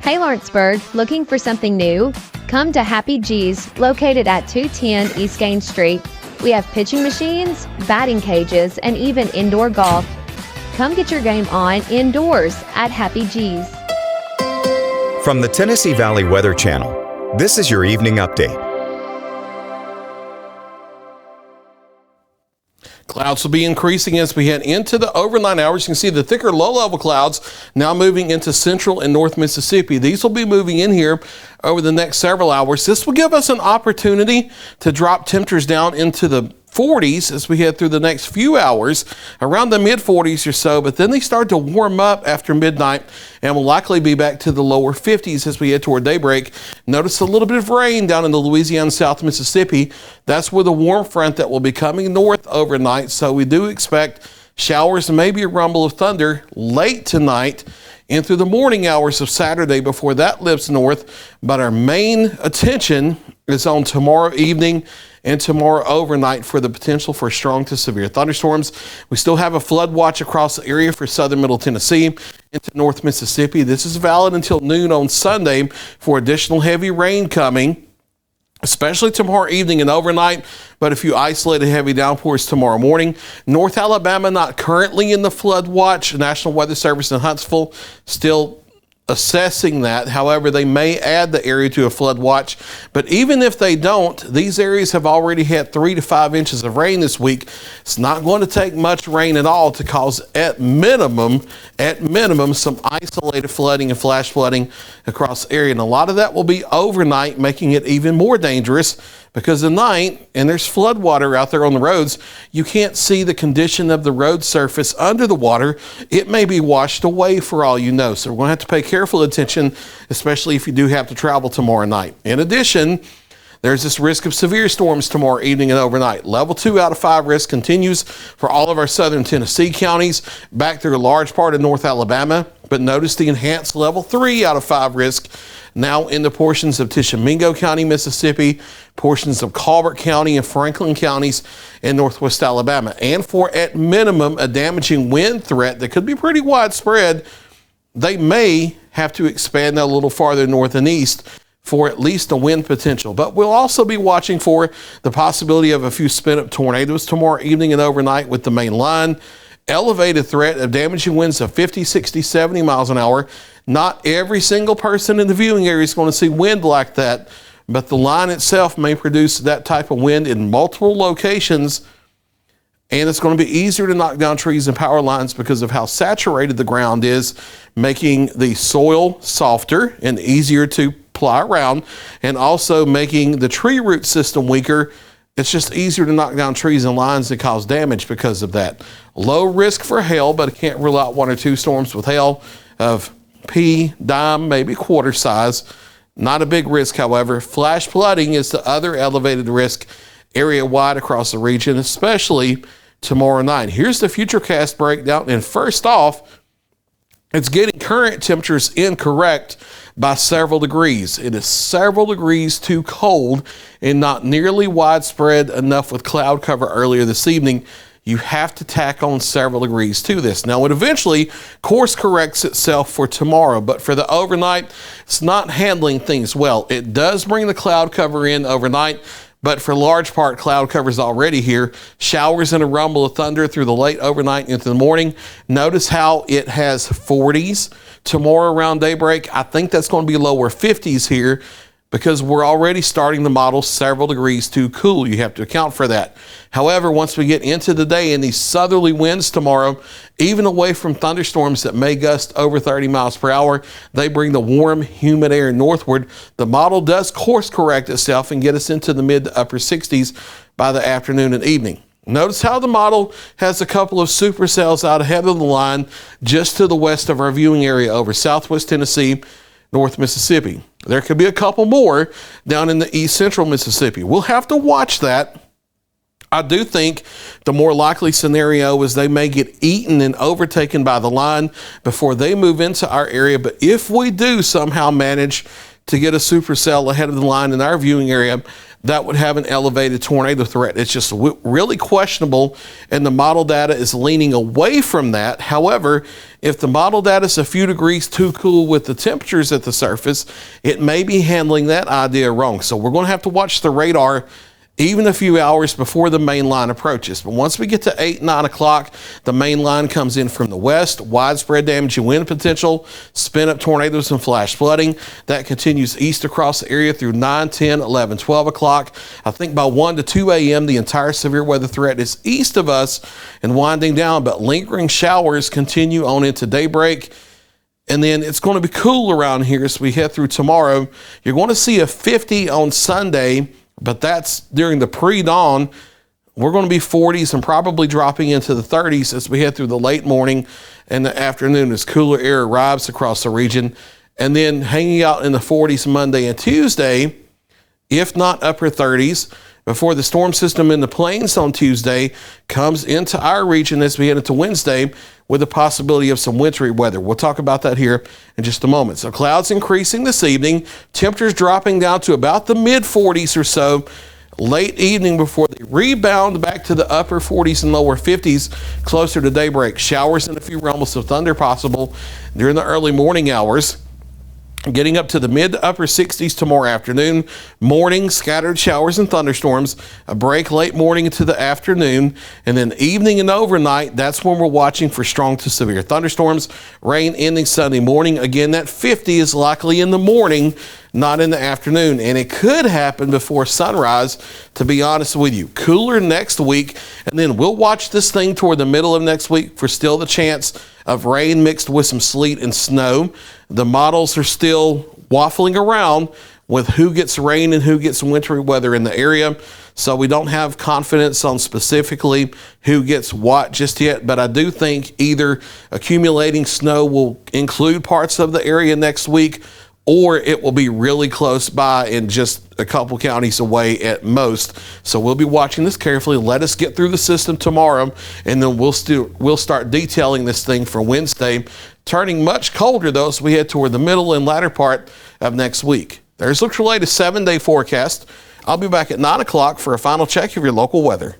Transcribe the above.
Hey Lawrenceburg, looking for something new? Come to Happy G's, located at 210 East Gaines Street. We have pitching machines, batting cages, and even indoor golf. Come get your game on indoors at Happy G's. From the Tennessee Valley Weather Channel, this is your evening update. Clouds will be increasing as we head into the overnight hours. You can see the thicker low-level clouds now moving into central and north Mississippi. These will be moving in here over the next several hours. This will give us an opportunity to drop temperatures down into the 40s as we head through the next few hours, around the mid-40s or so, but then they start to warm up after midnight and will likely be back to the lower 50s as we head toward daybreak. Notice a little bit of rain down in the Louisiana and South Mississippi. That's with a warm front that will be coming north overnight, so we do expect showers and maybe a rumble of thunder late tonight and through the morning hours of Saturday before that lifts north. But our main attention is on tomorrow evening and tomorrow overnight for the potential for strong to severe thunderstorms. We still have a flood watch across the area for southern middle Tennessee into north Mississippi. This is valid until noon on Sunday for additional heavy rain coming, especially tomorrow evening and overnight, but a few isolated heavy downpours tomorrow morning. North Alabama not currently in the flood watch. National Weather Service in Huntsville still assessing that. However, they may add the area to a flood watch. But even if they don't, these areas have already had 3 to 5 inches of rain this week. It's not going to take much rain at all to cause at minimum, some isolated flooding and flash flooding across the area. And a lot of that will be overnight, making it even more dangerous because at night, and there's flood water out there on the roads, you can't see the condition of the road surface under the water. It may be washed away for all you know. So we're going to have to pay careful attention, especially if you do have to travel tomorrow night. In addition, there's this risk of severe storms tomorrow evening and overnight. Level 2 out of 5 risk continues for all of our southern Tennessee counties, back through a large part of North Alabama. But notice the enhanced level 3 out of 5 risk now in the portions of Tishomingo County, Mississippi, portions of Colbert County and Franklin counties in northwest Alabama. And for at minimum a damaging wind threat that could be pretty widespread, they may have to expand that a little farther north and east for at least a wind potential. But we'll also be watching for the possibility of a few spin-up tornadoes tomorrow evening and overnight with the main line. Elevated threat of damaging winds of 50, 60, 70 miles an hour. Not every single person in the viewing area is going to see wind like that, but the line itself may produce that type of wind in multiple locations, and it's going to be easier to knock down trees and power lines because of how saturated the ground is, making the soil softer and easier to ply around, and also making the tree root system weaker. It's just easier to knock down trees and lines that cause damage because of that. Low risk for hail, but I can't rule out 1 or 2 storms with hail of pea, dime, maybe quarter size. Not a big risk, however. Flash flooding is the other elevated risk area-wide across the region, especially tomorrow night. Here's the Futurecast breakdown, and first off, it's getting current temperatures incorrect by several degrees. It is several degrees too cold and not nearly widespread enough with cloud cover earlier this evening. You have to tack on several degrees to this. Now, it eventually course corrects itself for tomorrow, but for the overnight, it's not handling things well. It does bring the cloud cover in overnight, but for large part, cloud cover is already here. Showers and a rumble of thunder through the late overnight into the morning. Notice how it has 40s tomorrow around daybreak. I think that's going to be lower 50s here because we're already starting to model several degrees too cool. You have to account for that. However, once we get into the day and these southerly winds tomorrow, even away from thunderstorms that may gust over 30 miles per hour, they bring the warm, humid air northward. The model does course correct itself and get us into the mid to upper 60s by the afternoon and evening. Notice how the model has a couple of supercells out ahead of the line just to the west of our viewing area over southwest Tennessee, north Mississippi. There could be a couple more down in the east central Mississippi. We'll have to watch that. I do think the more likely scenario is they may get eaten and overtaken by the line before they move into our area. But if we do somehow manage to get a supercell ahead of the line in our viewing area that would have an elevated tornado threat. It's just really questionable, and the model data is leaning away from that. However, if the model data is a few degrees too cool with the temperatures at the surface, it may be handling that idea wrong. So we're going to have to watch the radar even a few hours before the main line approaches. But once we get to 8, 9 o'clock, the main line comes in from the west, widespread damage and wind potential, spin up tornadoes and flash flooding. That continues east across the area through 9, 10, 11, 12 o'clock. I think by 1 to 2 a.m., the entire severe weather threat is east of us and winding down, but lingering showers continue on into daybreak. And then it's going to be cool around here as we head through tomorrow. You're going to see a 50 on Sunday, but that's during the pre-dawn. We're going to be 40s and probably dropping into the 30s as we head through the late morning and the afternoon as cooler air arrives across the region. And then hanging out in the 40s Monday and Tuesday, if not upper 30s, before the storm system in the plains on Tuesday comes into our region as we head into Wednesday with the possibility of some wintry weather. We'll talk about that here in just a moment. So clouds increasing this evening, temperatures dropping down to about the mid 40s or so late evening before they rebound back to the upper 40s and lower 50s closer to daybreak. Showers and a few rumbles of thunder possible during the early morning hours. Getting up to the mid to upper 60s tomorrow afternoon. Morning, scattered showers and thunderstorms. A break late morning into the afternoon. And then evening and overnight, that's when we're watching for strong to severe thunderstorms. Rain ending Sunday morning. Again, that 50 is likely in the morning, not in the afternoon. And it could happen before sunrise, to be honest with you. Cooler next week. And then we'll watch this thing toward the middle of next week for still the chance of rain mixed with some sleet and snow. The models are still waffling around with who gets rain and who gets wintry weather in the area. So we don't have confidence on specifically who gets what just yet. But I do think either accumulating snow will include parts of the area next week, or it will be really close by and just a couple counties away at most. So we'll be watching this carefully. Let us get through the system tomorrow, and then we'll start detailing this thing for Wednesday. Turning much colder, though, as we head toward the middle and latter part of next week. There's Look for latest 7-day forecast. I'll be back at 9 o'clock for a final check of your local weather.